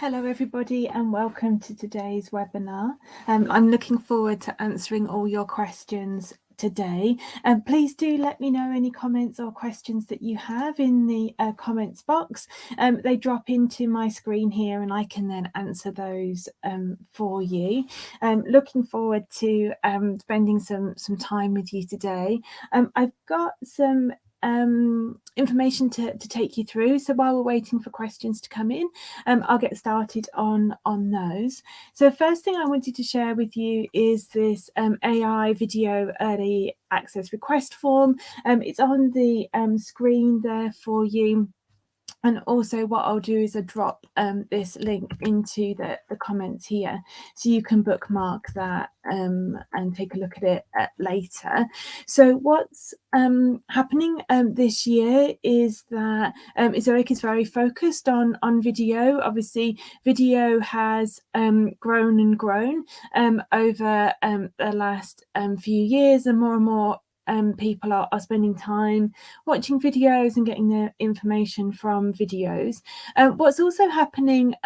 Hello everybody and welcome to today's webinar. I'm looking forward to answering all your questions today. Please do let me know any comments or questions that you have in the comments box. They drop into my screen here and I can then answer those for you. Looking forward to spending some time with you today. I've got some information to take you through, so while we're waiting for questions to come in, I'll get started on those. So first thing I wanted to share with you is this AI video early access request form. It's on the screen there for you. And also what I'll do is I drop this link into the comments here, so you can bookmark that and take a look at it later. So what's happening this year is that Ezoic is very focused on video. Obviously, video has grown and grown over the last few years, and more people are spending time watching videos and getting their information from videos. What's also happening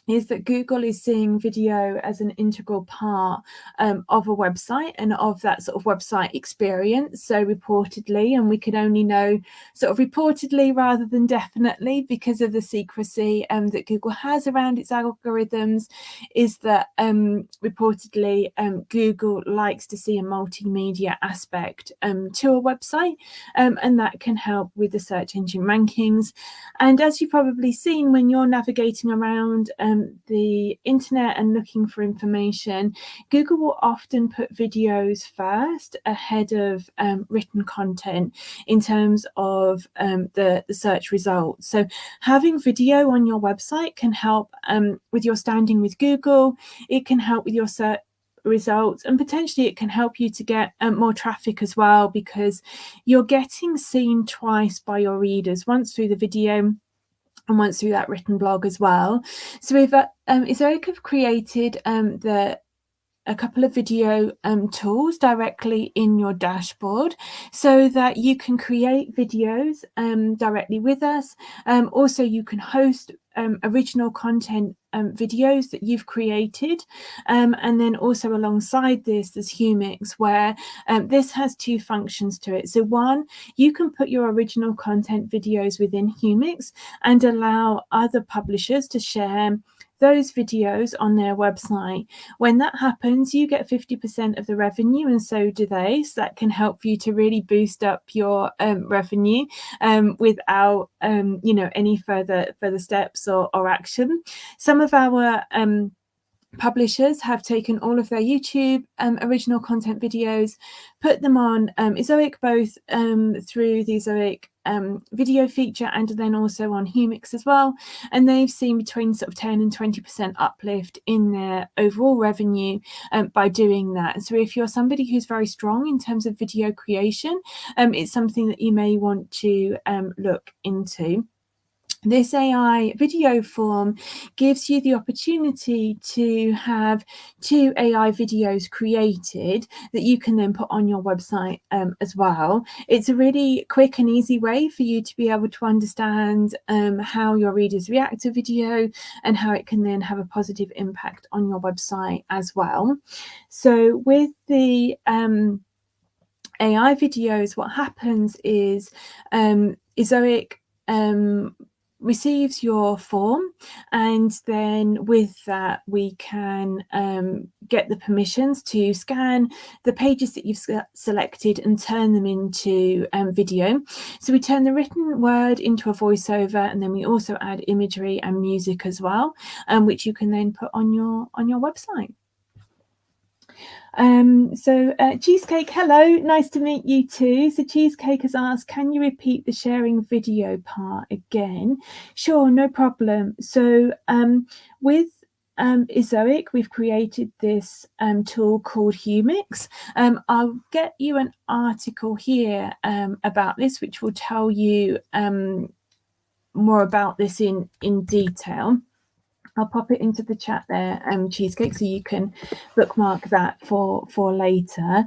is that Google is seeing video as an integral part of a website and of that sort of website experience. So reportedly, and we can only know sort of reportedly rather than definitely because of the secrecy that Google has around its algorithms, is that reportedly Google likes to see a multimedia aspect to a website, and that can help with the search engine rankings. And as you've probably seen when you're navigating around the internet and looking for information, Google will often put videos first ahead of written content in terms of the search results. So having video on your website can help with your standing with Google. It can help with your search results, and potentially it can help you to get more traffic as well, because you're getting seen twice by your readers, once through the video and once through that written blog as well. So we've Ezoic have created a couple of video tools directly in your dashboard, so that you can create videos directly with us. Also, you can host original content videos that you've created, and then also alongside this there's Humix, where this has two functions to it. So one, you can put your original content videos within Humix and allow other publishers to share those videos on their website. When that happens, you get 50% of the revenue, and so do they. So that can help you to really boost up your revenue without any further steps or action. Some of our publishers have taken all of their YouTube original content videos, put them on Ezoic, both through the Ezoic video feature and then also on Humix as well, and they've seen between sort of 10 and 20% uplift in their overall revenue by doing that. So if you're somebody who's very strong in terms of video creation, it's something that you may want to look into. This AI video form gives you the opportunity to have 2 AI videos created that you can then put on your website as well. It's a really quick and easy way for you to be able to understand how your readers react to video and how it can then have a positive impact on your website as well. So with the AI videos, what happens is Ezoic receives your form, and then with that we can get the permissions to scan the pages that you've selected and turn them into video. So we turn the written word into a voiceover, and then we also add imagery and music as well, which you can then put on your website. Cheesecake, hello, nice to meet you too. So Cheesecake has asked, can you repeat the sharing video part again? Sure, no problem. So with Ezoic, we've created this tool called Humix. I'll get you an article here about this, which will tell you more about this in detail. I'll pop it into the chat there, Cheesecake, so you can bookmark that for later.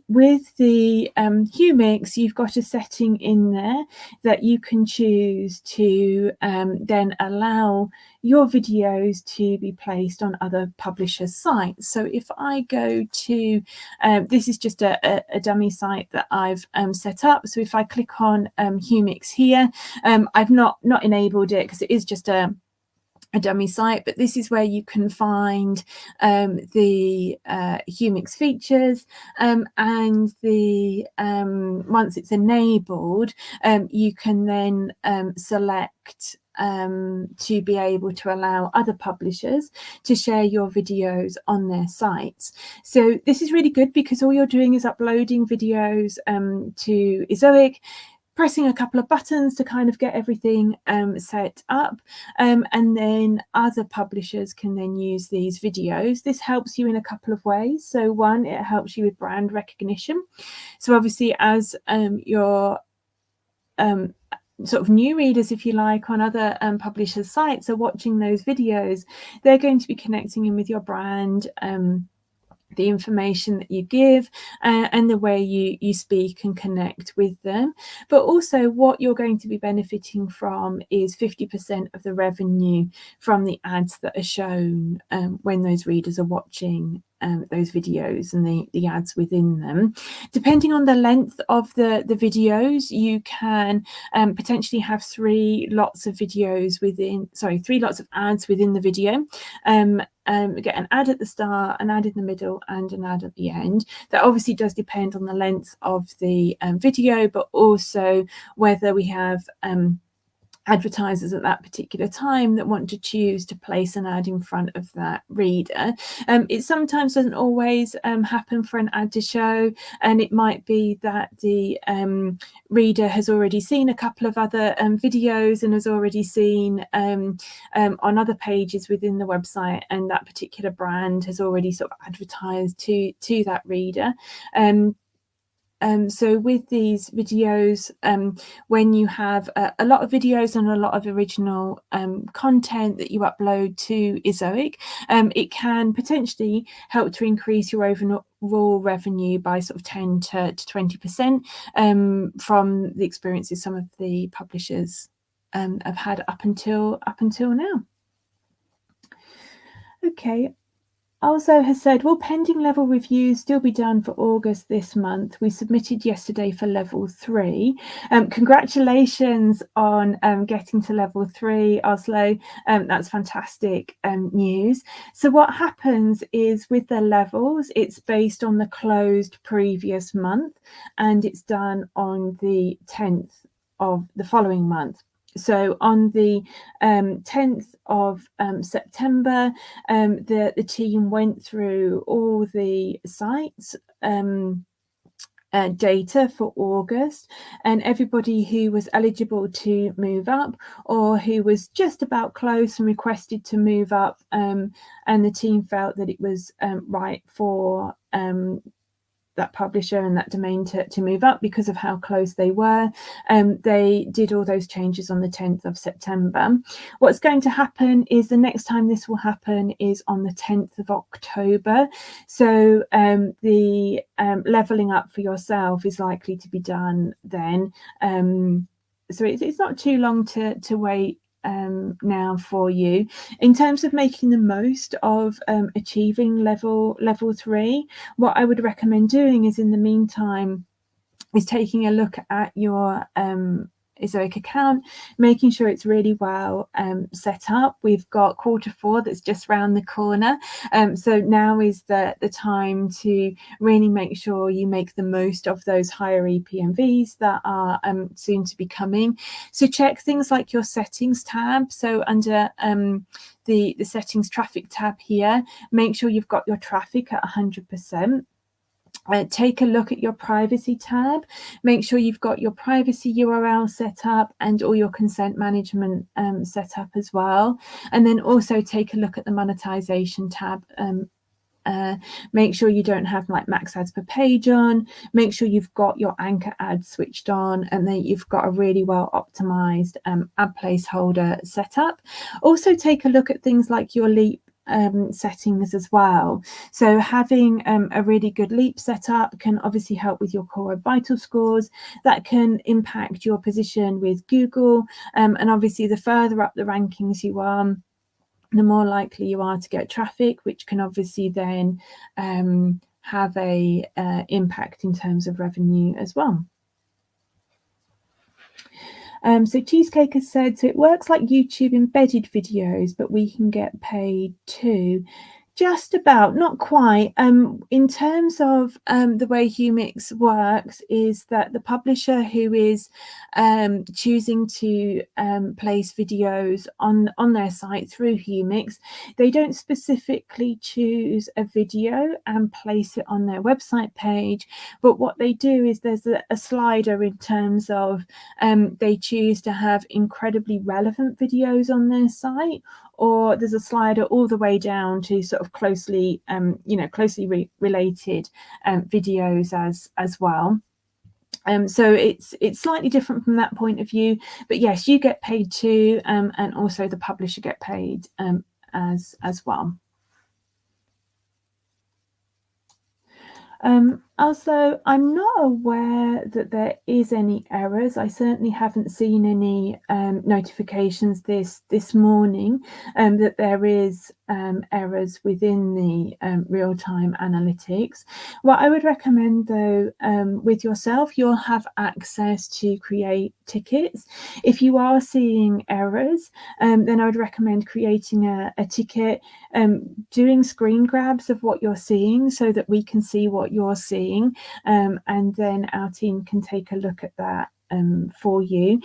With the Humix, you've got a setting in there that you can choose to then allow your videos to be placed on other publishers' sites. So if I go to, this is just a dummy site that I've set up. So if I click on Humix here, I've not enabled it because it is just a dummy site, but this is where you can find the Humix features, and the once it's enabled, you can then select to be able to allow other publishers to share your videos on their sites. So this is really good because all you're doing is uploading videos to Ezoic, pressing a couple of buttons to kind of get everything set up, and then other publishers can then use these videos. This helps you in a couple of ways. So one, it helps you with brand recognition. So obviously as your sort of new readers, if you like, on other publishers' sites are watching those videos, they're going to be connecting in with your brand, the information that you give, and the way you speak and connect with them. But also what you're going to be benefiting from is 50% of the revenue from the ads that are shown when those readers are watching those videos and the ads within them. Depending on the length of the videos, you can potentially have three lots of ads within the video. Get an ad at the start, an ad in the middle, and an ad at the end. That obviously does depend on the length of the video, but also whether we have advertisers at that particular time that want to choose to place an ad in front of that reader. It sometimes doesn't always happen for an ad to show, and it might be that the reader has already seen a couple of other videos and has already seen on other pages within the website, and that particular brand has already sort of advertised to that reader. So with these videos, when you have a lot of videos and a lot of original content that you upload to Ezoic, it can potentially help to increase your overall revenue by sort of 10 to 20% from the experiences some of the publishers have had up until now. Okay. Also has said, will pending level reviews still be done for August this month? We submitted yesterday for level 3. Congratulations on getting to level 3, Oslo. That's fantastic news. So what happens is with the levels, it's based on the closed previous month, and it's done on the 10th of the following month. So on the 10th of September, the team went through all the sites data for August, and everybody who was eligible to move up or who was just about close and requested to move up, and the team felt that it was right for that publisher and that domain to move up because of how close they were. They did all those changes on the 10th of September. What's going to happen is the next time this will happen is on the 10th of October. So the leveling up for yourself is likely to be done then. So it's not too long to wait now for you. In terms of making the most of achieving level 3, what I would recommend doing is in the meantime is taking a look at your Ezoic account, making sure it's really well set up. We've got Q4 that's just round the corner, so now is the time to really make sure you make the most of those higher EPMVs that are soon to be coming. So check things like your settings tab. So under the settings traffic tab here, make sure you've got your traffic at 100%. Take a look at your privacy tab. Make sure you've got your privacy URL set up and all your consent management set up as well. And then also take a look at the monetization tab make sure you don't have like max ads per page on, make sure you've got your anchor ads switched on, and then you've got a really well optimized ad placeholder set up. Also take a look at things like your leap settings as well. So having a really good leap setup can obviously help with your core vital scores. That can impact your position with Google, and obviously the further up the rankings you are, the more likely you are to get traffic, which can obviously then have a impact in terms of revenue as well. So Cheesecake has said, so it works like YouTube embedded videos, but we can get paid too. Just about, not quite. In terms of the way Humix works is that the publisher who is choosing to place videos on their site through Humix, they don't specifically choose a video and place it on their website page, but what they do is there's a slider in terms of they choose to have incredibly relevant videos on their site, or there's a slider all the way down to sort of closely related videos as well. So it's slightly different from that point of view, but yes, you get paid too, and also the publisher get paid as well. Also, I'm not aware that there is any errors. I certainly haven't seen any notifications this morning that there is errors within the real-time analytics. What I would recommend though, with yourself, you'll have access to create tickets. If you are seeing errors, then I would recommend creating a ticket, doing screen grabs of what you're seeing so that we can see what you're seeing, and then our team can take a look at that for you.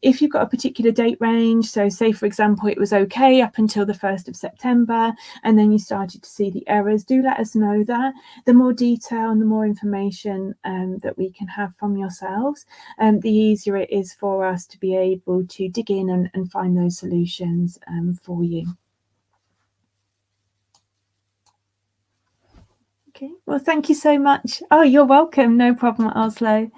If you've got a particular date range, so say for example it was okay up until the 1st of September and then you started to see the errors, do let us know that. The more detail and the more information that we can have from yourselves, the easier it is for us to be able to dig in and find those solutions for you. Okay, well, thank you so much. Oh, you're welcome. No problem, Oslo.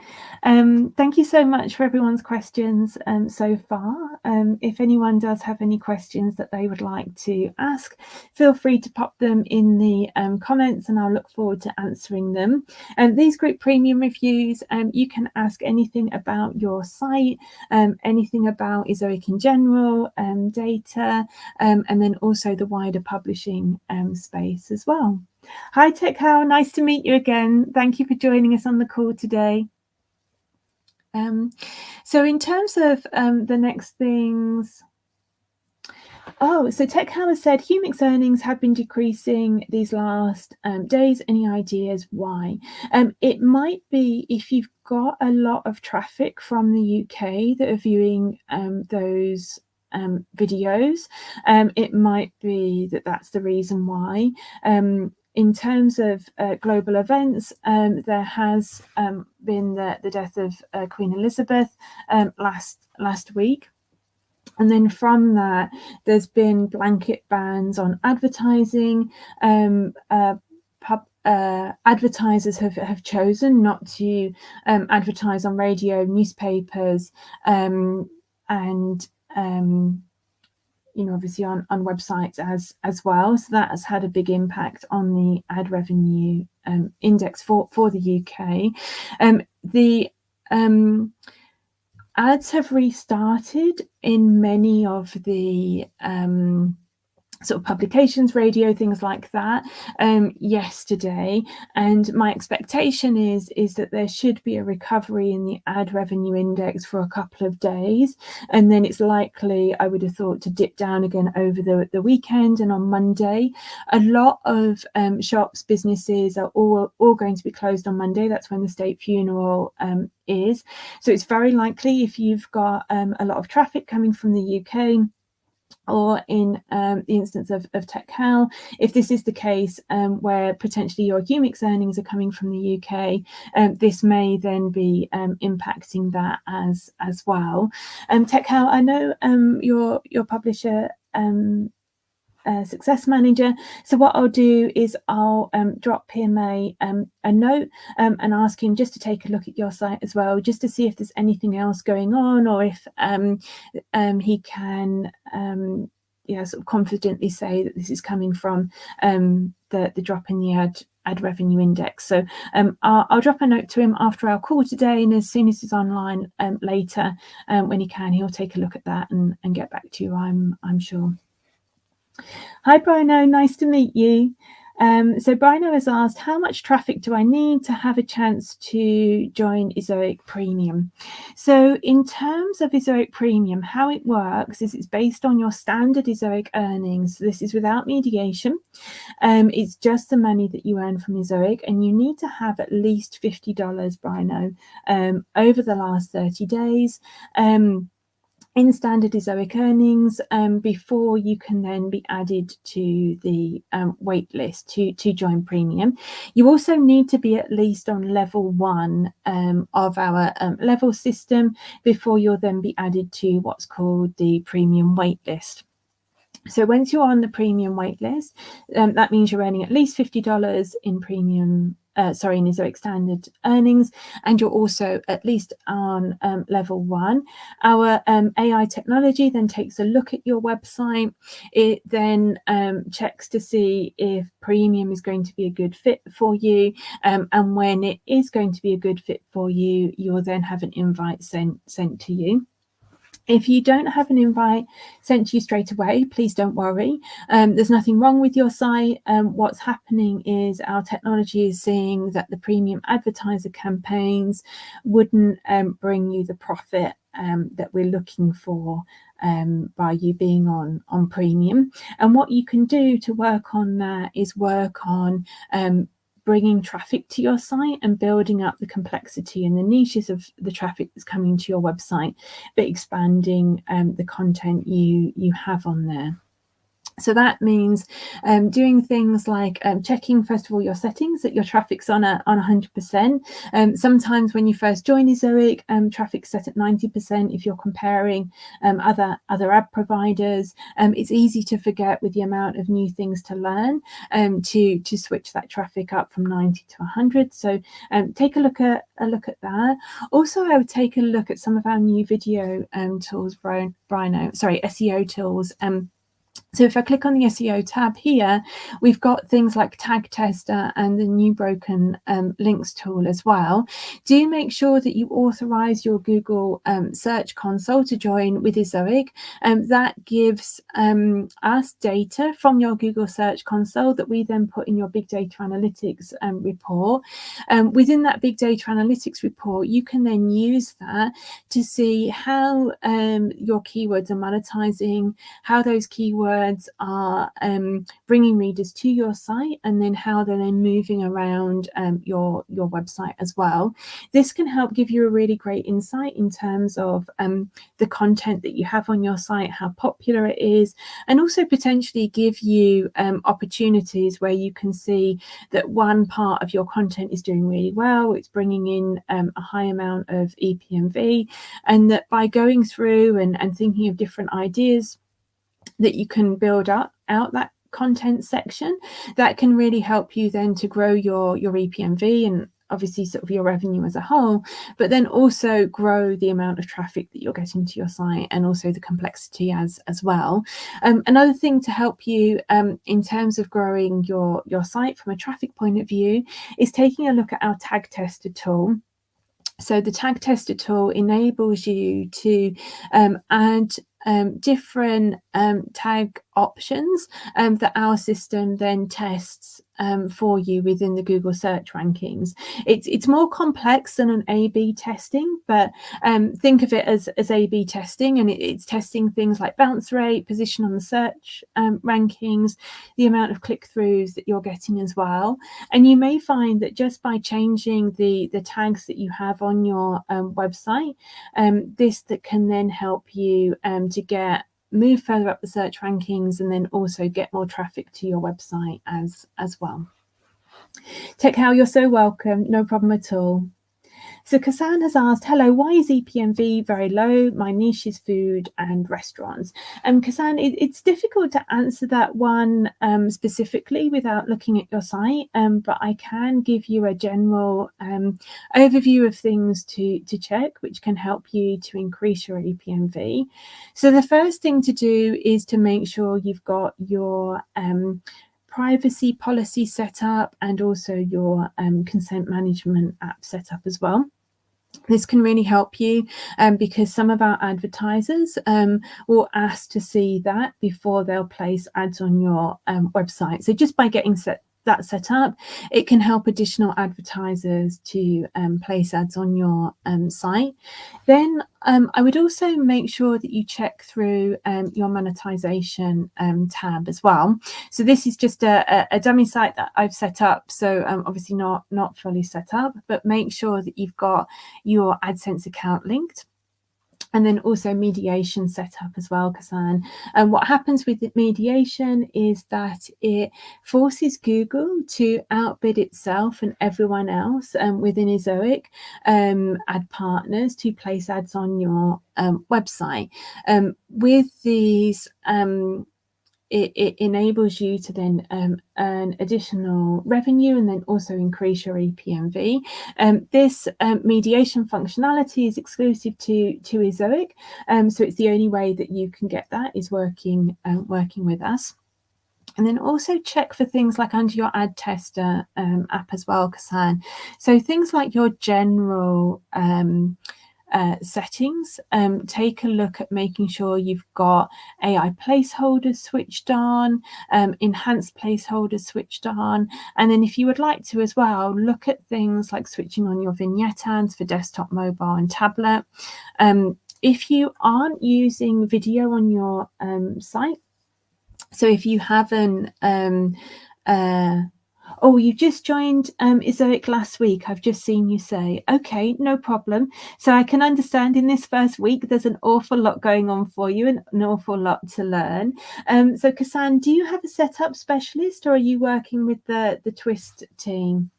Thank you so much for everyone's questions so far. If anyone does have any questions that they would like to ask, feel free to pop them in the comments and I'll look forward to answering them. These group premium reviews, you can ask anything about your site, anything about Ezoic in general, data, and then also the wider publishing space as well. Hi Tech How, nice to meet you again. Thank you for joining us on the call today. So in terms of the next things, so Tech How has said Humix earnings have been decreasing these last days. Any ideas why? It might be if you've got a lot of traffic from the UK that are viewing those videos. It might be that that's the reason why. In terms of global events, there has been the death of Queen Elizabeth last week. And then from that, there's been blanket bans on advertising. Advertisers have chosen not to advertise on radio, newspapers, and obviously on websites as well. So that has had a big impact on the ad revenue index for the UK. The ads have restarted in many of the sort of publications, radio, things like that, yesterday, and my expectation is that there should be a recovery in the ad revenue index for a couple of days, and then it's likely, I would have thought, to dip down again over the weekend. And on Monday, a lot of shops, businesses are all going to be closed on Monday. That's when the state funeral is, so it's very likely, if you've got a lot of traffic coming from the UK, or in the instance of Tech How, if this is the case, where potentially your Humix earnings are coming from the UK, this may then be impacting that as well. Tech How, I know your publisher Success Manager. So what I'll do is I'll drop him a note and ask him just to take a look at your site as well, just to see if there's anything else going on, or if he can sort of confidently say that this is coming from the drop in the ad revenue index. So I'll drop a note to him after our call today, and as soon as he's online later, when he can, he'll take a look at that and get back to you, I'm sure. Hi Bruno, nice to meet you. So Bruno has asked, how much traffic do I need to have a chance to join Ezoic Premium? So in terms of Ezoic Premium, how it works is it's based on your standard Ezoic earnings. So this is without mediation. It's just the money that you earn from Ezoic, and you need to have at least $50, Bruno, over the last 30 days. In standard Ezoic earnings before you can then be added to the wait list to join Premium. You also need to be at least on level 1 of our level system before you'll then be added to what's called the Premium wait list. So once you're on the Premium wait list, that means you're earning at least $50 in Premium in Ezoic standard earnings, and you're also at least on level 1. Our AI technology then takes a look at your website. It then checks to see if Premium is going to be a good fit for you, and when it is going to be a good fit for you, you'll then have an invite sent to you. If you don't have an invite sent to you straight away, please don't worry. There's nothing wrong with your site. What's happening is our technology is seeing that the premium advertiser campaigns wouldn't bring you the profit that we're looking for by you being on Premium. And what you can do to work on that is work on bringing traffic to your site and building up the complexity and the niches of the traffic that's coming to your website, but expanding the content you have on there. So that means doing things like checking, first of all, your settings, that your traffic's on 100%. Sometimes when you first join Ezoic, traffic's set at 90%. If you're comparing other ad providers, it's easy to forget with the amount of new things to learn to switch that traffic up from 90 to 100. So take a look at that. Also, I would take a look at some of our new video tools, SEO tools. So if I click on the SEO tab here, we've got things like Tag Tester and the new broken links tool as well. Do make sure that you authorize your Google Search Console to join with Ezoic. That gives us data from your Google Search Console that we then put in your Big Data Analytics report. Within that Big Data Analytics report, you can then use that to see how your keywords are monetizing, how those keywords are bringing readers to your site, and then how they're then moving around your website as well. This can help give you a really great insight in terms of the content that you have on your site, how popular it is, and also potentially give you opportunities where you can see that one part of your content is doing really well, it's bringing in a high amount of EPMV, and that by going through and thinking of different ideas that you can build out that content section, that can really help you then to grow your EPMV and obviously sort of your revenue as a whole, but then also grow the amount of traffic that you're getting to your site and also the complexity as well. Another thing to help you in terms of growing your site from a traffic point of view is taking a look at our Tag Tester tool. So the Tag Tester tool enables you to add different tag options that our system then tests for you within the Google search rankings. It's more complex than an A/B testing, but think of it as A/B testing, and it's testing things like bounce rate, position on the search rankings, the amount of click-throughs that you're getting as well. And you may find that just by changing the tags that you have on your website, this that can then help you to move further up the search rankings and then also get more traffic to your website as well. Tech How, you're so welcome. No problem at all. So Kasan has asked, hello, why is EPMV very low? My niche is food and restaurants. Kasan, it's difficult to answer that one specifically without looking at your site, but I can give you a general overview of things to check, which can help you to increase your EPMV. So the first thing to do is to make sure you've got your privacy policy set up and also your consent management app set up as well. This can really help you because some of our advertisers will ask to see that before they'll place ads on your website. So just by getting that set up, it can help additional advertisers to place ads on your site. Then I would also make sure that you check through your monetization tab as well. So this is just a dummy site that I've set up. So obviously not fully set up, but make sure that you've got your AdSense account linked. And then also mediation set up as well, Kasan. And what happens with mediation is that it forces Google to outbid itself and everyone else within Ezoic ad partners to place ads on your website. With these it enables you to then earn additional revenue and then also increase your EPMV. This mediation functionality is exclusive to Ezoic, so it's the only way that you can get that is working with us. And then also check for things like under your ad tester app as well, Kasan. So things like your general settings, take a look at making sure you've got AI placeholders switched on, enhanced placeholders switched on, and then if you would like to as well, look at things like switching on your vignette ads for desktop, mobile and tablet. If you aren't using video on your site, so if you haven't oh, you just joined Ezoic last week. I've just seen you say, okay, no problem. So I can understand in this first week, there's an awful lot going on for you and an awful lot to learn. So Kasan, do you have a setup specialist or are you working with the Twist team?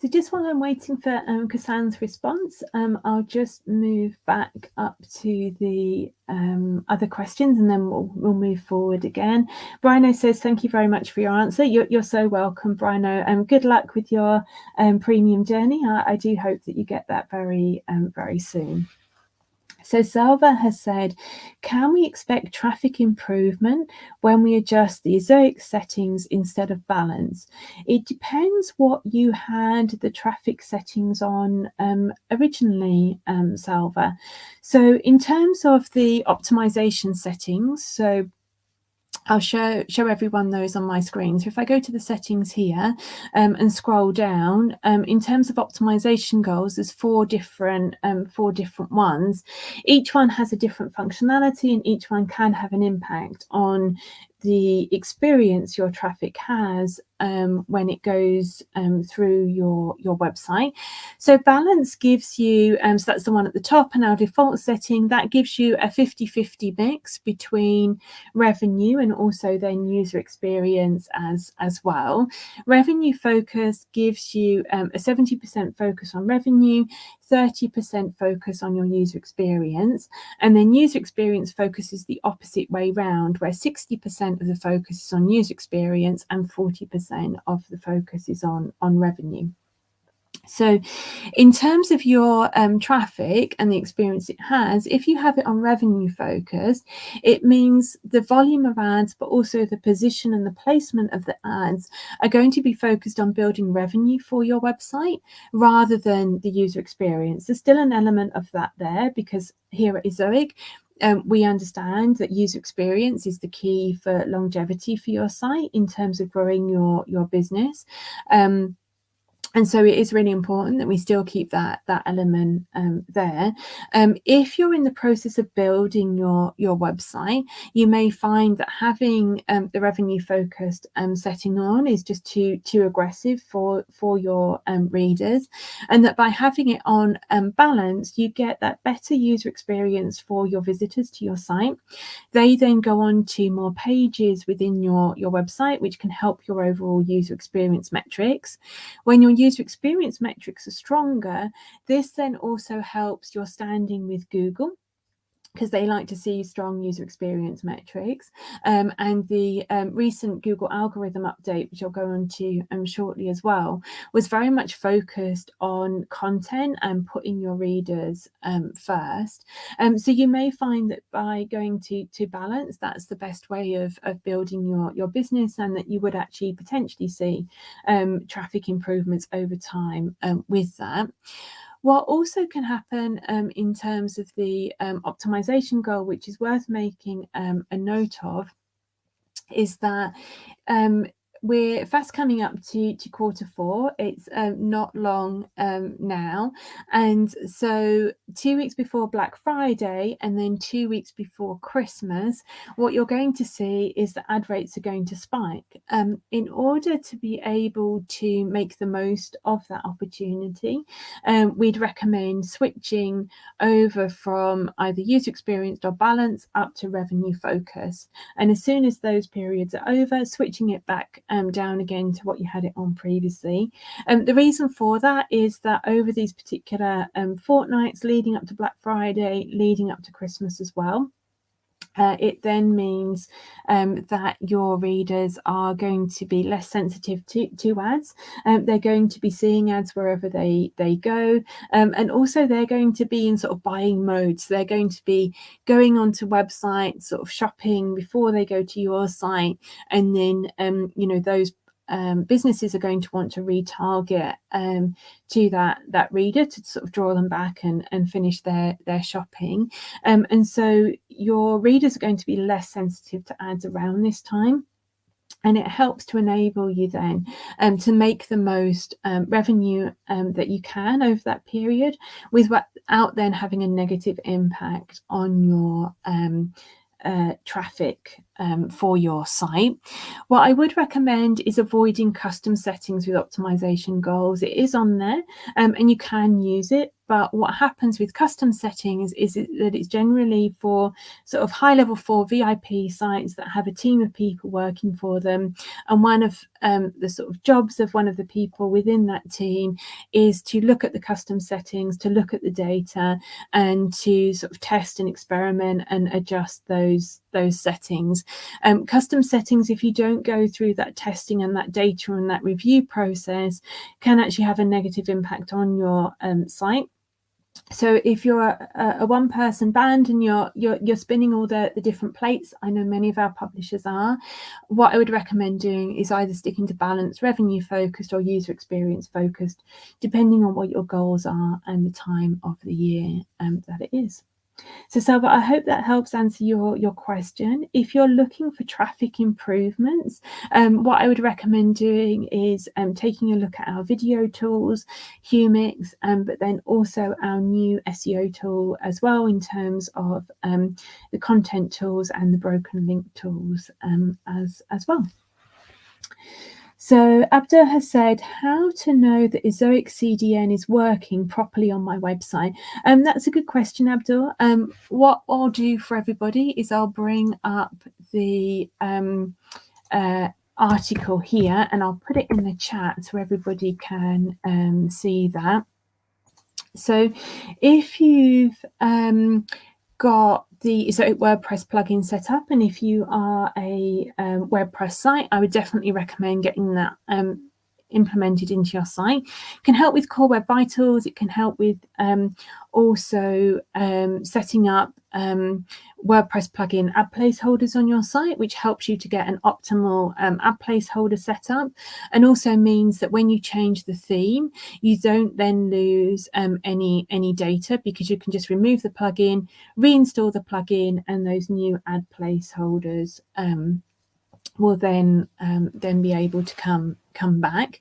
So just while I'm waiting for Kasan's response, I'll just move back up to the other questions and then we'll move forward again. Brino says, thank you very much for your answer. You're so welcome, Brino. Good luck with your premium journey. I do hope that you get that very soon. So Salva has said, can we expect traffic improvement when we adjust the Ezoic settings instead of balance? It depends what you had the traffic settings on originally, Salva. So in terms of the optimization settings, so I'll show everyone those on my screen. So if I go to the settings here and scroll down, in terms of optimization goals, there's four different ones. Each one has a different functionality and each one can have an impact on the experience your traffic has when it goes through your website. So balance gives you, so that's the one at the top, and our default setting, that gives you a 50-50 mix between revenue and also then user experience as well. Revenue focus gives you a 70% focus on revenue, 30% focus on your user experience, and then user experience focus is the opposite way round, where 60% of the focus is on user experience and 40% of the focus is on revenue. So in terms of your traffic and the experience it has, if you have it on revenue focus, it means the volume of ads, but also the position and the placement of the ads are going to be focused on building revenue for your website rather than the user experience. There's still an element of that there because here at Ezoic, we understand that user experience is the key for longevity for your site in terms of growing your business. And so it is really important that we still keep that element there. If you're in the process of building your website, you may find that having the revenue focused setting on is just too aggressive for your readers, and that by having it on balanced, you get that better user experience for your visitors to your site. They then go on to more pages within your website, which can help your overall user experience metrics. When your user experience metrics are stronger, this then also helps your standing with Google, because they like to see strong user experience metrics. And the recent Google algorithm update, which I'll go on to shortly as well, was very much focused on content and putting your readers first. So you may find that by going to balance, that's the best way of building your business, and that you would actually potentially see traffic improvements over time with that. What also can happen in terms of the optimization goal, which is worth making a note of, is that we're fast coming up to Q4. It's not long now, and so 2 weeks before Black Friday and then 2 weeks before Christmas, what you're going to see is that ad rates are going to spike. In order to be able to make the most of that opportunity, we'd recommend switching over from either user experience or balance up to revenue focus, and as soon as those periods are over, switching it back down again to what you had it on previously. The reason for that is that over these particular fortnights leading up to Black Friday, leading up to Christmas as well, it then means that your readers are going to be less sensitive to ads. They're going to be seeing ads wherever they go, and also they're going to be in sort of buying modes. They're going to be going onto websites, sort of shopping before they go to your site, and then those businesses are going to want to retarget to that reader to sort of draw them back and finish their shopping. And so your readers are going to be less sensitive to ads around this time. And it helps to enable you then to make the most revenue that you can over that period, without then having a negative impact on your traffic for your site. What I would recommend is avoiding custom settings with optimization goals. It is on there and you can use it, but what happens with custom settings is that it's generally for sort of high level 4 VIP sites that have a team of people working for them, and one of the sort of jobs of one of the people within that team is to look at the custom settings, to look at the data, and to sort of test and experiment and adjust those settings. Custom settings, if you don't go through that testing and that data and that review process, can actually have a negative impact on your site. So if you're a one-person band and you're spinning all the different plates, I know many of our publishers are, what I would recommend doing is either sticking to balance, revenue focused, or user experience focused, depending on what your goals are and the time of the year that it is. So Selva, I hope that helps answer your question. If you're looking for traffic improvements, what I would recommend doing is taking a look at our video tools, Humix, but then also our new SEO tool as well, in terms of the content tools and the broken link tools as well. So Abdul has said, how to know that Ezoic CDN is working properly on my website? That's a good question, Abdul. What I'll do for everybody is I'll bring up the article here and I'll put it in the chat so everybody can see that. So if you've got the Ezoic WordPress plugin set up, and if you are a WordPress site, I would definitely recommend getting that implemented into your site. It can help with Core Web Vitals. It can help with also setting up WordPress plugin ad placeholders on your site, which helps you to get an optimal ad placeholder setup, and also means that when you change the theme, you don't then lose any data, because you can just remove the plugin, reinstall the plugin, and those new ad placeholders will then be able to come come back.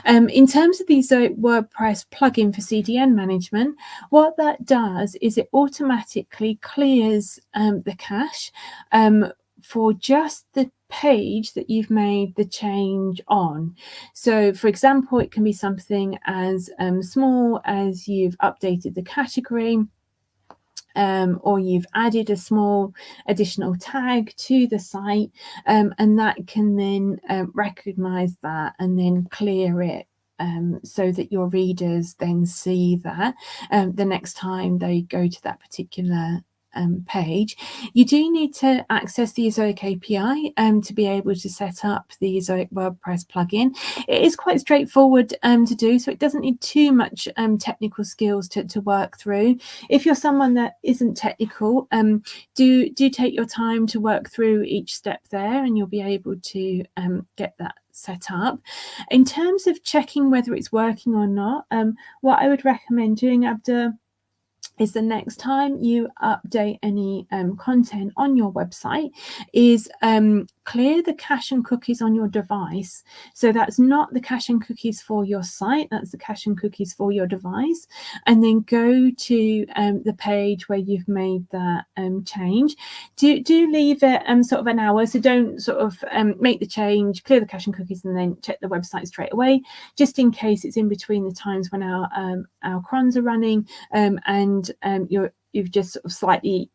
In terms of the Zoic WordPress plugin for CDN management, what that does is it automatically clears the cache for just the page that you've made the change on. So for example, it can be something as small as you've updated the category, or you've added a small additional tag to the site, and that can then recognize that and then clear it, so that your readers then see that the next time they go to that particular page. You do need to access the Zoic API to be able to set up the Zoic WordPress plugin. It is quite straightforward to do, so it doesn't need too much technical skills to work through. If you're someone that isn't technical, do take your time to work through each step there, and you'll be able to get that set up. In terms of checking whether it's working or not, what I would recommend doing, Abdur, is the next time you update any content on your website is clear the cache and cookies on your device. So that's not the cache and cookies for your site, that's the cache and cookies for your device. And then go to the page where you've made that change. Do leave it sort of an hour. So don't sort of make the change, clear the cache and cookies, and then check the website straight away, just in case it's in between the times when our crons are running, and you've just sort of slightly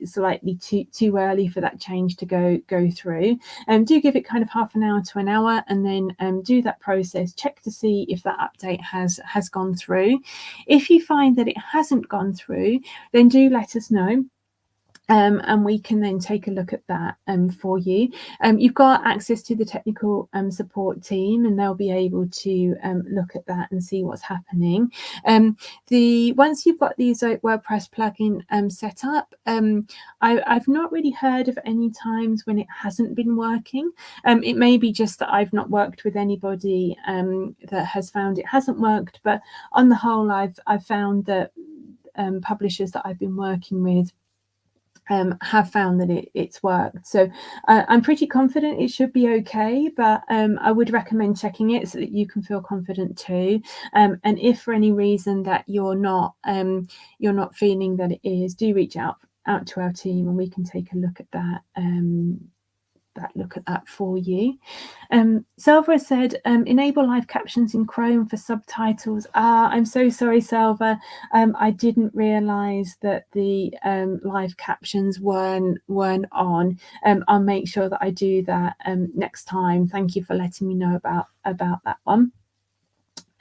too early for that change to go through. Do give it kind of half an hour to an hour, and then do that process, check to see if that update has gone through. If you find that it hasn't gone through, then do let us know. And we can then take a look at that for you. You've got access to the technical support team, and they'll be able to look at that and see what's happening. Once you've got the Zoic WordPress plugin set up, I've not really heard of any times when it hasn't been working. It may be just that I've not worked with anybody that has found it hasn't worked, but on the whole, I've found that publishers that I've been working with have found that it's worked. So I'm pretty confident it should be okay, but I would recommend checking it so that you can feel confident too. And if for any reason that you're not feeling that it is, do reach out to our team, and we can take a look at that for you. Salva said, enable live captions in Chrome for subtitles. I'm so sorry, Salva. I didn't realize that the live captions weren't on. I'll make sure that I do that next time. Thank you for letting me know about that one.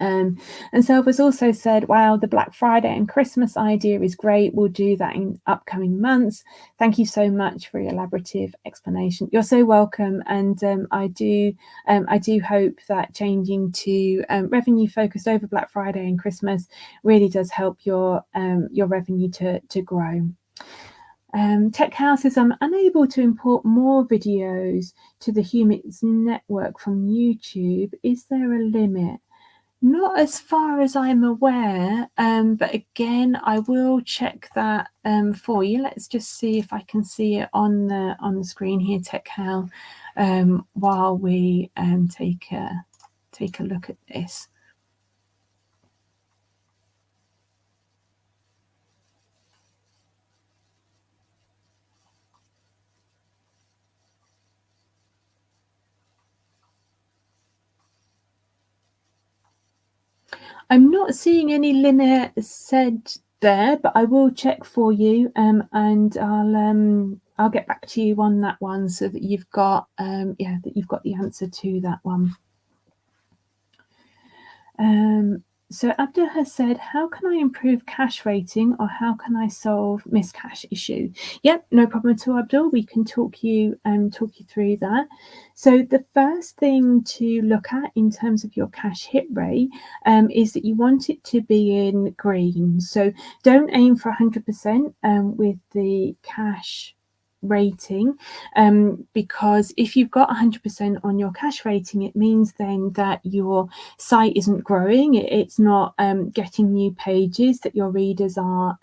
And Selva's also said, wow, the Black Friday and Christmas idea is great. We'll do that in upcoming months. Thank you so much for your elaborative explanation. You're so welcome. And I do hope that changing to revenue focused over Black Friday and Christmas really does help your revenue to grow. Tech House says, I'm unable to import more videos to the Humans network from YouTube. Is there a limit? Not as far as I'm aware, but again, I will check that for you. Let's just see if I can see it on the screen here, TechHow, while we take a look at this. I'm not seeing any limit said there, but I will check for you, and I'll get back to you on that one so that you've got the answer to that one. So Abdul has said, how can I improve cache rating, or how can I solve miscache issue? Yep, no problem at all, Abdul. We can talk you through that. So the first thing to look at in terms of your cache hit rate is that you want it to be in green. So don't aim for 100% with the cache rating, because if you've got 100% on your cache rating, it means then that your site isn't growing, it's not getting new pages that your readers are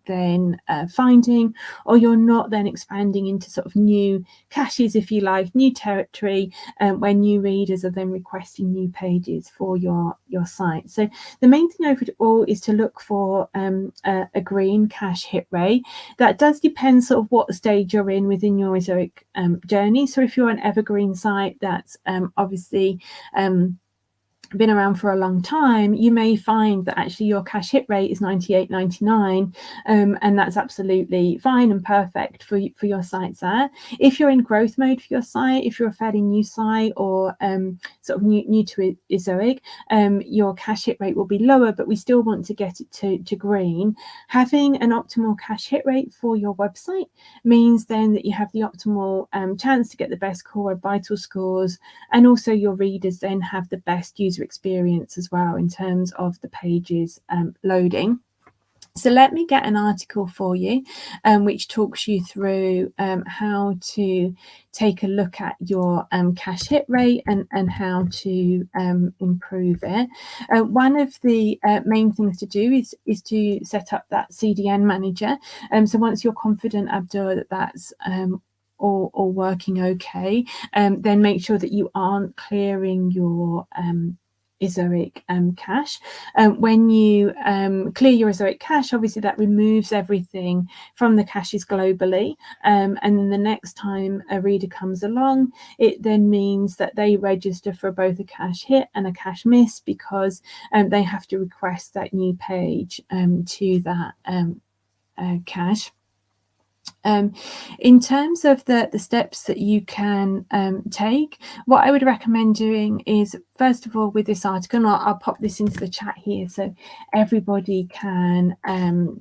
then finding, or you're not then expanding into sort of new caches, if you like, new territory, where new readers are then requesting new pages for your site. So the main thing overall is to look for a green cache hit rate. That does depend sort of what stage you're in within your Ezoic journey. So if you're an evergreen site that's obviously been around for a long time, you may find that actually your cache hit rate is 98, 99, and that's absolutely fine and perfect for your sites there. If you're in growth mode for your site, if you're a fairly new site or sort of new to Ezoic, your cache hit rate will be lower, but we still want to get it to green. Having an optimal cache hit rate for your website means then that you have the optimal chance to get the best core web vital scores, and also your readers then have the best user experience as well in terms of the pages loading. So let me get an article for you which talks you through how to take a look at your cache hit rate and how to improve it. One of the main things to do is to set up that CDN manager. So once you're confident, Abdur, that that's all working okay, then make sure that you aren't clearing your Ezoic cache. When you clear your Ezoic cache, obviously that removes everything from the caches globally, and then the next time a reader comes along, it then means that they register for both a cache hit and a cache miss, because they have to request that new page to that cache. In terms of the steps that you can take, what I would recommend doing is, first of all, with this article, and I'll pop this into the chat here so everybody can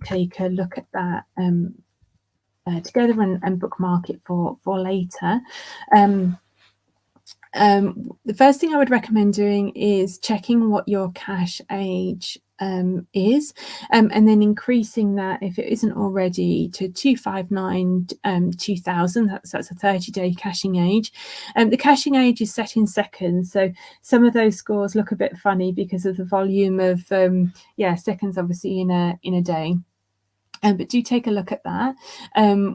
take a look at that together and bookmark it for later. The first thing I would recommend doing is checking what your cache age is, and then increasing that, if it isn't already, to 259 2000. That's a 30-day caching age. The caching age is set in seconds, so some of those scores look a bit funny because of the volume of seconds obviously in a day. But do take a look at that.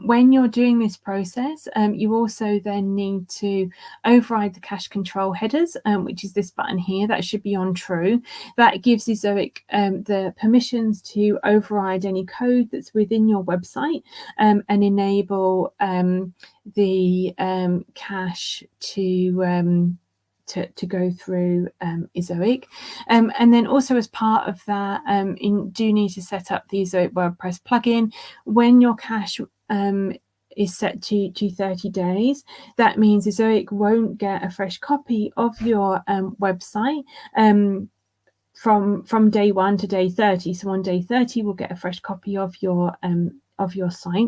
When you're doing this process, you also then need to override the cache control headers, which is this button here. That should be on true. That gives Ezoic the permissions to override any code that's within your website and enable the cache to go through Ezoic. And then also, as part of that, do need to set up the Ezoic WordPress plugin. When your cache is set to 30 days, that means Ezoic won't get a fresh copy of your website from day 1 to day 30. So on day 30, we'll get a fresh copy of your site.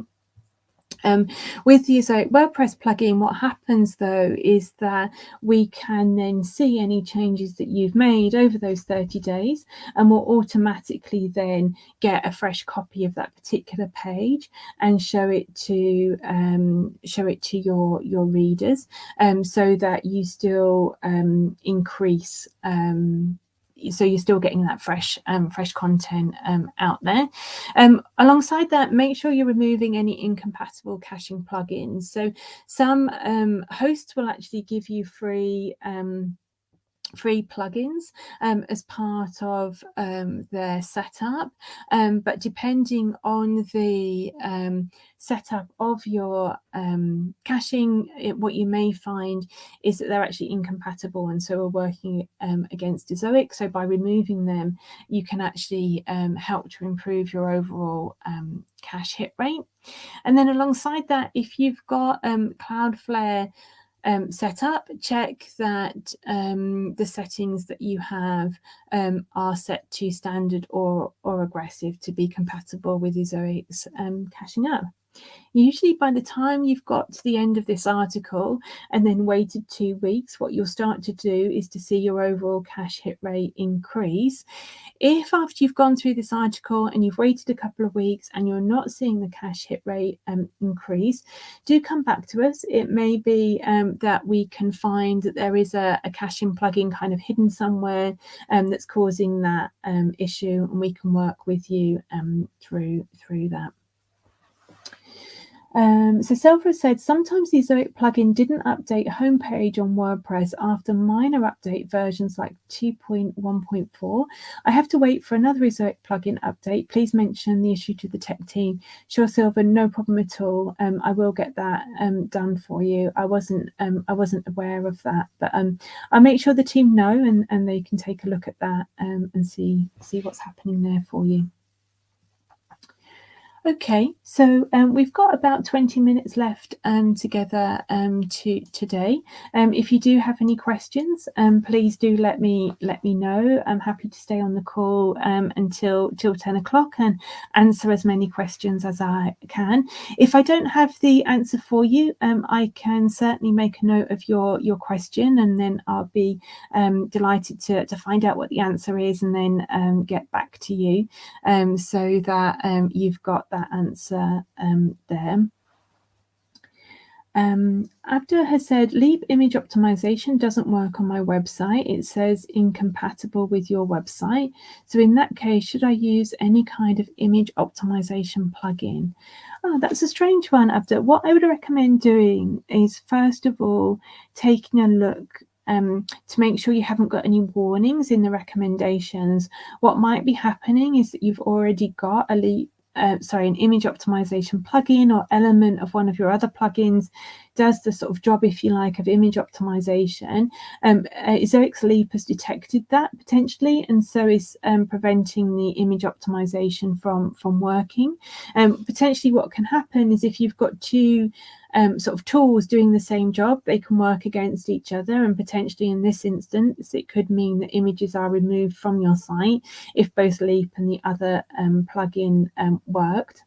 With the Ezoic WordPress plugin, what happens though is that we can then see any changes that you've made over those 30 days, and we'll automatically then get a fresh copy of that particular page and show it to your readers, so that you still increase. So you're still getting that fresh content out there. Alongside that, make sure you're removing any incompatible caching plugins. So some hosts will actually give you free plugins as part of their setup, but depending on the setup of your caching, what you may find is that they're actually incompatible, and so we're working against Ezoic. So by removing them, you can actually help to improve your overall cache hit rate. And then alongside that, if you've got Cloudflare set up, check that the settings that you have are set to standard or aggressive to be compatible with Ezoic's caching up. Usually by the time you've got to the end of this article and then waited 2 weeks, what you'll start to do is to see your overall cache hit rate increase. If after you've gone through this article and you've waited a couple of weeks and you're not seeing the cache hit rate increase, do come back to us. It may be that we can find that there is a caching plugin kind of hidden somewhere that's causing that issue, and we can work with you through that. So Selva said, sometimes the Zoic plugin didn't update homepage on WordPress after minor update versions like 2.1.4. I have to wait for another Zoic plugin update. Please mention the issue to the tech team. Sure, Silva, no problem at all. I will get that done for you. I wasn't aware of that, but I'll make sure the team know and they can take a look at that and see what's happening there for you. Okay, so we've got about 20 minutes left together today. If you do have any questions, please do let me know. I'm happy to stay on the call until 10 o'clock and answer as many questions as I can. If I don't have the answer for you, I can certainly make a note of your question, and then I'll be delighted to find out what the answer is and then get back to you so that you've got that answer there. Abdul has said, Leap image optimization doesn't work on my website. It says incompatible with your website. So in that case, should I use any kind of image optimization plugin? Oh, that's a strange one, Abdul. What I would recommend doing is, first of all, taking a look to make sure you haven't got any warnings in the recommendations. What might be happening is that you've already got an image optimization plugin or element of one of your other plugins does the sort of job, if you like, of image optimization. Zoic's Leap has detected that potentially, and so is preventing the image optimization from working. Potentially what can happen is if you've got two sort of tools doing the same job, they can work against each other, and potentially in this instance it could mean that images are removed from your site if both Leap and the other plugin worked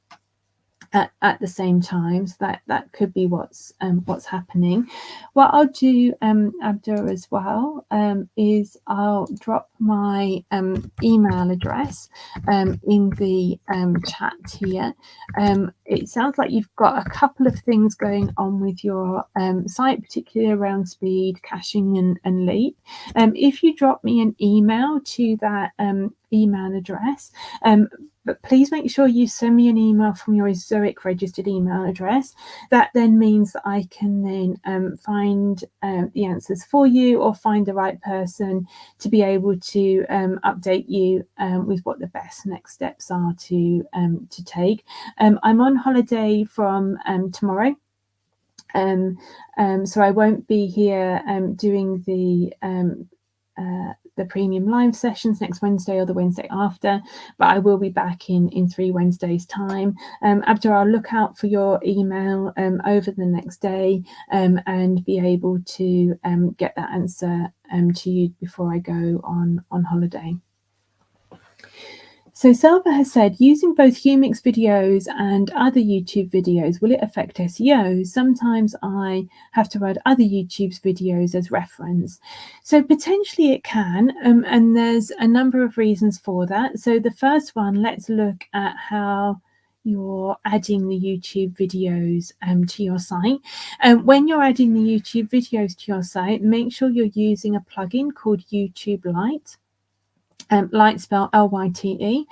at the same time. So that could be what's happening. What I'll do, Abdul, as well, is I'll drop my email address in the chat here. It sounds like you've got a couple of things going on with your site, particularly around speed, caching and Leap. If you drop me an email to that email address, but please make sure you send me an email from your Zoic registered email address. That then means that I can then find the answers for you, or find the right person to be able to update you with what the best next steps are to take. I'm on holiday from tomorrow. So I won't be here doing the premium live sessions next Wednesday or the Wednesday after, but I will be back in 3 Wednesdays time. Abdul, I'll look out for your email over the next day and be able to get that answer to you before I go on holiday. So Selva has said, using both Humix videos and other YouTube videos, will it affect SEO? Sometimes I have to add other YouTube's videos as reference. So potentially it can, and there's a number of reasons for that. So the first one, let's look at how you're adding the YouTube videos to your site. When you're adding the YouTube videos to your site, make sure you're using a plugin called YouTube Lite. Lite spelled L-Y-T-E.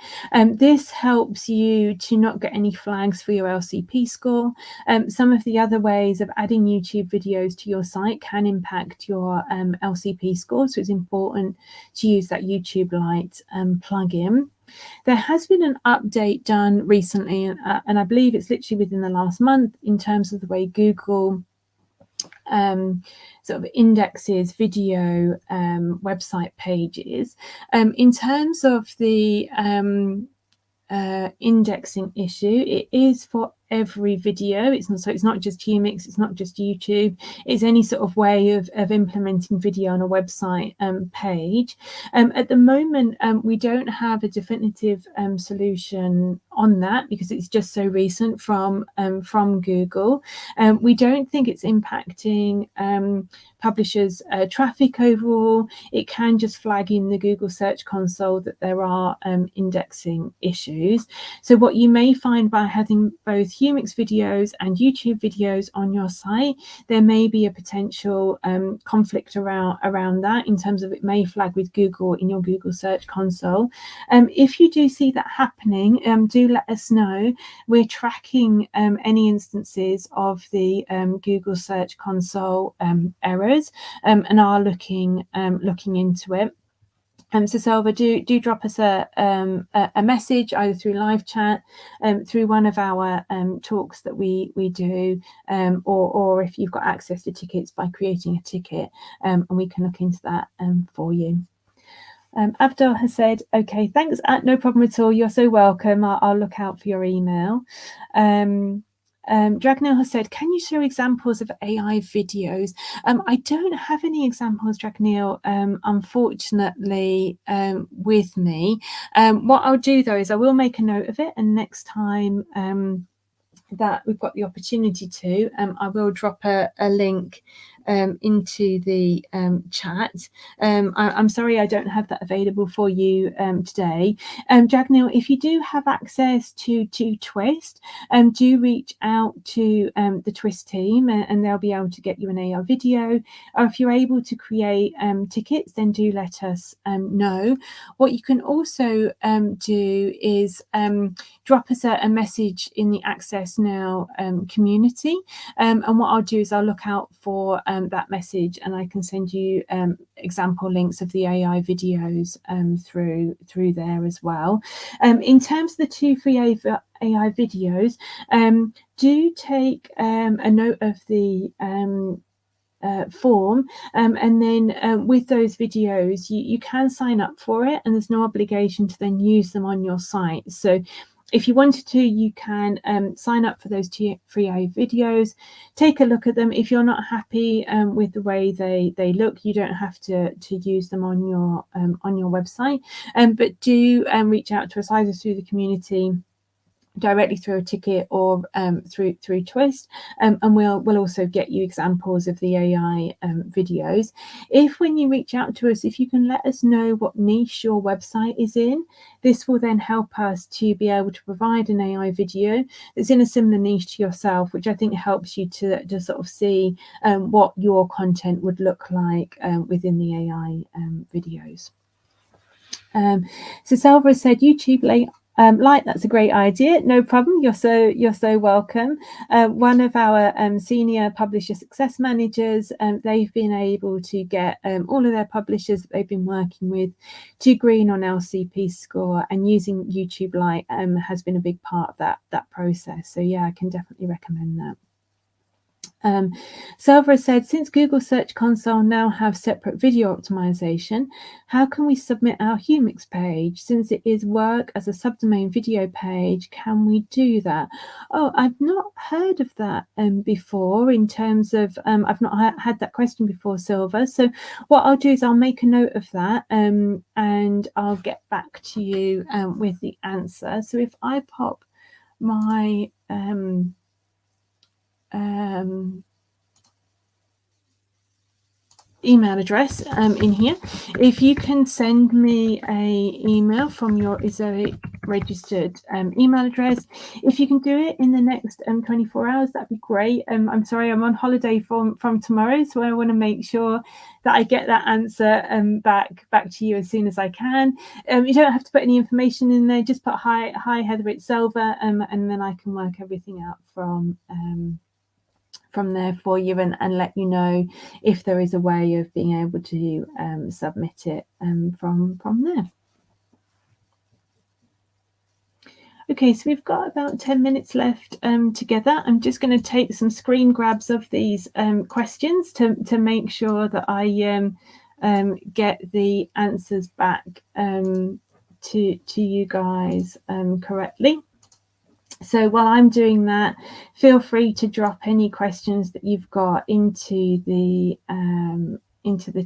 This helps you to not get any flags for your LCP score. Some of the other ways of adding YouTube videos to your site can impact your LCP score, so it's important to use that YouTube Lite plugin. There has been an update done recently, and I believe it's literally within the last month, in terms of the way Google sort of indexes video website pages. In terms of the indexing issue, it is for every video. It's not just Humix, it's not just YouTube, it's any sort of way of implementing video on a website page. At the moment, we don't have a definitive solution on that because it's just so recent from Google. We don't think it's impacting publishers' traffic overall. It can just flag in the Google Search Console that there are indexing issues. So what you may find by having both Humix videos and YouTube videos on your site, there may be a potential conflict around that in terms of it may flag with Google in your Google Search Console. If you do see that happening, do let us know. We're tracking any instances of the Google Search Console errors and are looking into it. So Selva, do drop us a message either through live chat, through one of our talks that we do, or if you've got access to tickets by creating a ticket, and we can look into that for you. Abdul has said, okay, thanks. No problem at all. You're so welcome. I'll look out for your email. Dragneel has said, can you show examples of AI videos? I don't have any examples, Dragneel, unfortunately, with me. What I'll do, though, is I will make a note of it, and next time that we've got the opportunity to, I will drop a link into the chat. I'm sorry I don't have that available for you today. Dragneel, if you do have access to Twist, do reach out to the Twist team and they'll be able to get you an AR video. Or if you're able to create tickets, then do let us know. What you can also do is drop us a message in the Access Now community, and what I'll do is I'll look out for that message and I can send you example links of the AI videos through there as well. In terms of the two free AI videos, do take a note of the form, and then with those videos you can sign up for it and there's no obligation to then use them on your site. So if you wanted to, you can sign up for those two free AI videos, take a look at them. If you're not happy with the way they look, you don't have to use them on your website, but do reach out to us either through the community directly through a ticket or through Twist, and we'll also get you examples of the AI videos. If when you reach out to us, if you can let us know what niche your website is in, this will then help us to be able to provide an AI video that's in a similar niche to yourself, which I think helps you to sort of see what your content would look like within the AI videos. So Salva said YouTube that's a great idea. No problem. You're so welcome. One of our senior publisher success managers, they've been able to get all of their publishers that they've been working with to green on LCP score, and using YouTube Lite has been a big part of that process. So yeah, I can definitely recommend that. Salva said, since Google Search Console now have separate video optimization, how can we submit our Humix page? Since it is work as a subdomain video page, can we do that? Oh, I've not heard of that before in terms of, I've not had that question before, Silva. So what I'll do is I'll make a note of that and I'll get back to you with the answer. So if I pop my email address in here, if you can send me a email from your ISO registered email address, if you can do it in the next 24 hours, that'd be great. I'm sorry, I'm on holiday from tomorrow, so I want to make sure that I get that answer back to you as soon as I can. You don't have to put any information in there, just put hi Heather, it's Selva, and then I can work everything out from there for you and let you know if there is a way of being able to submit it from there. Okay, so we've got about 10 minutes left together. I'm just going to take some screen grabs of these questions to make sure that I get the answers back to you guys correctly. So while I'm doing that, feel free to drop any questions that you've got into the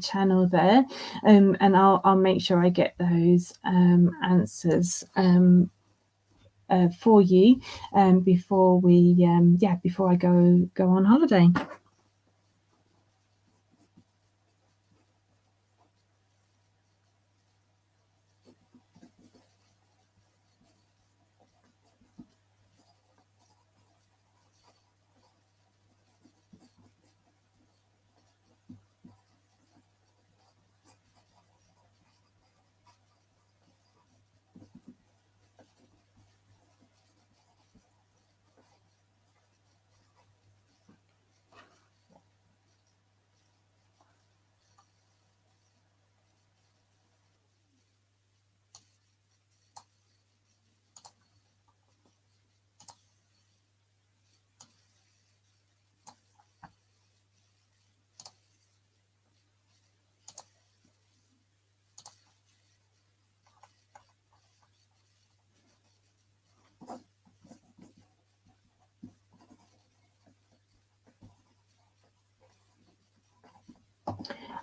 channel there, and I'll make sure I get those answers for you before I go on holiday.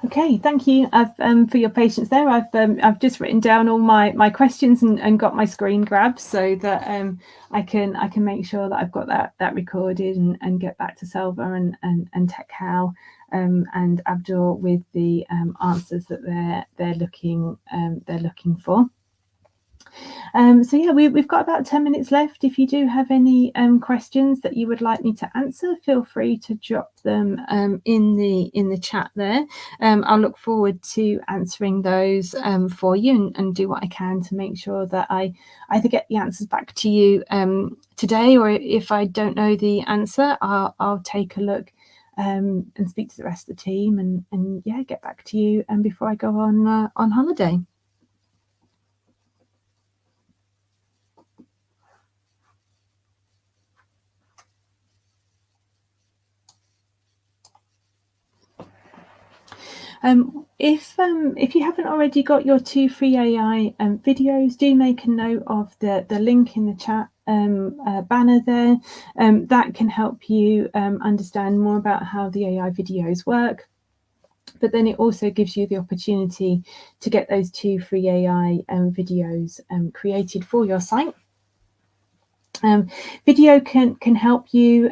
Okay, thank you for your patience there. I've just written down all my questions and got my screen grabbed so that I can make sure that I've got that recorded and get back to Selva and Tech How and Abdul with the answers that they're looking for. So yeah, we've got about 10 minutes left. If you do have any questions that you would like me to answer, feel free to drop them in the chat there. I'll look forward to answering those for you and do what I can to make sure that I either get the answers back to you today, or if I don't know the answer, I'll take a look and speak to the rest of the team and yeah, get back to you before I go on holiday. If you haven't already got your 2 free AI videos, do make a note of the link in the chat banner there. That can help you understand more about how the AI videos work. But then it also gives you the opportunity to get those 2 free AI videos created for your site. Video can help you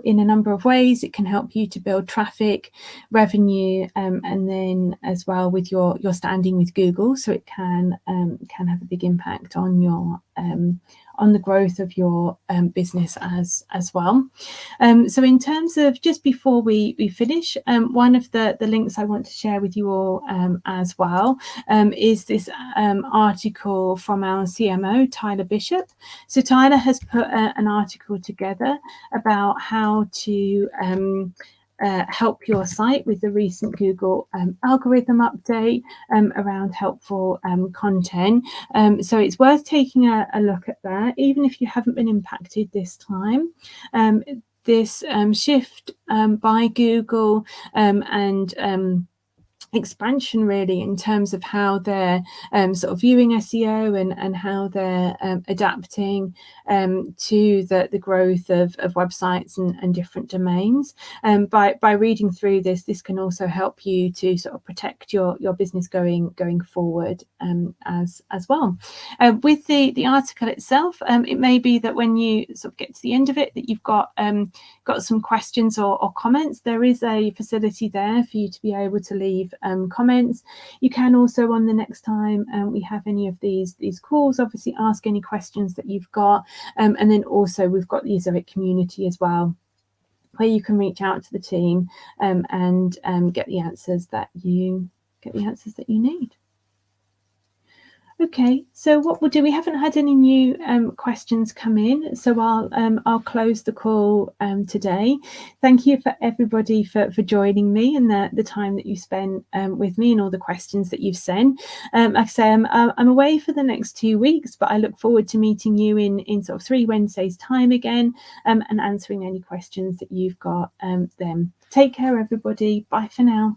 in a number of ways. It can help you to build traffic, revenue, and then as well with your standing with Google. So it can have a big impact on your on the growth of your business as well. So in terms of just before we finish, one of the links I want to share with you all as well is this article from our CMO, Tyler Bishop. So Tyler has put an article together about how to help your site with the recent Google algorithm update around helpful content. So it's worth taking a look at that, even if you haven't been impacted this time. This shift by Google and expansion really in terms of how they're sort of viewing SEO and how they're adapting to the growth of websites and different domains. By reading through this can also help you to sort of protect your business going forward as well. With the article itself, it may be that when you sort of get to the end of it that you've got some questions or comments. There is a facility there for you to be able to leave comments. You can also, on the next time we have any of these calls, obviously ask any questions that you've got, and then also we've got the Ezoic community as well, where you can reach out to the team and get the answers that you need. Okay, so what we'll do, we haven't had any new questions come in, so I'll close the call today. Thank you for everybody for joining me and the time that you spent with me and all the questions that you've sent. Like I say, I'm away for the next 2 weeks, but I look forward to meeting you in sort of 3 Wednesdays time again and answering any questions that you've got then. Take care, everybody. Bye for now.